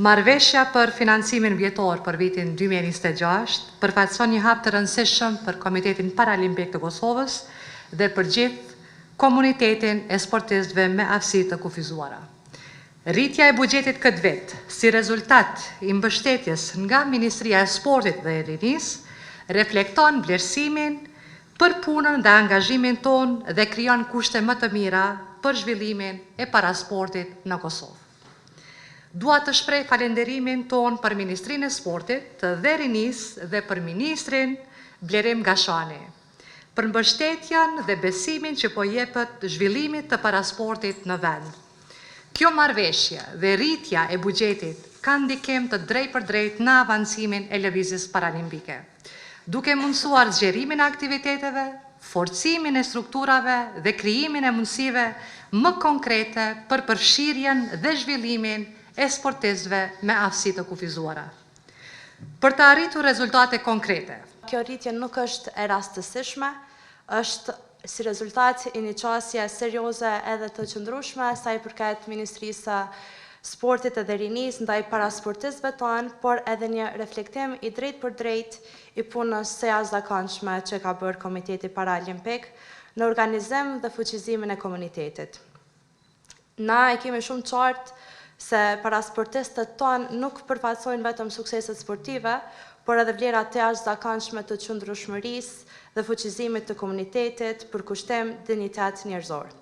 Marrëveshja për financimin vjetor për vitin 2026 përfaqëson një hap të rëndësishëm për Komitetin Paralimpik të Kosovës dhe për gjithë komunitetin e sportistëve me aftësi të kufizuara. Rritja e buxhetit këtë vit, si rezultat i mbështetjes nga Ministria e Sportit dhe e Rinisë, reflekton vlerësimin për punën dhe angazhimin ton dhe krijon kushte më të mira për zhvillimin e parasportit në Kosovë. Dua të shpreh falenderimin ton për Ministrinë e Sportit dhe Rinisë dhe për Ministrin Blerim Gashani, për mbështetjen dhe besimin që po jepet zhvillimit të parasportit në vend. Kjo marrëveshje dhe rritja e buxhetit ka ndikim të drejtpërdrejtë në avancimin e lëvizjes paralimpike, duke mundësuar zgjerimin e aktiviteteve, forcimin e strukturave dhe krijimin e mundësive më konkrete për përfshirjen dhe zhvillimin e sportistëve me aftësi të kufizuara. Për të arritur rezultate konkrete. Kjo rritje nuk është e rastësishme, është si rezultat i një qasje serioze edhe të qëndrueshme sa i përket Ministrisë së Sportit dhe Rinisë ndaj parasportistëve tonë, por edhe një reflektim i drejtpërdrejtë i punës së jashtëzakonshme që ka bërë Komiteti Paralimpik në organizim dhe fuqizimin e komunitetit. Na e kemi shumë qartë se parasportistët tonë nuk përfaqësojnë vetëm sukseset sportive, por edhe vlerat të jashtëzakonshme të qëndrueshmërisë dhe fuqizimit të komunitetit për kushtim dinjitet njerëzor.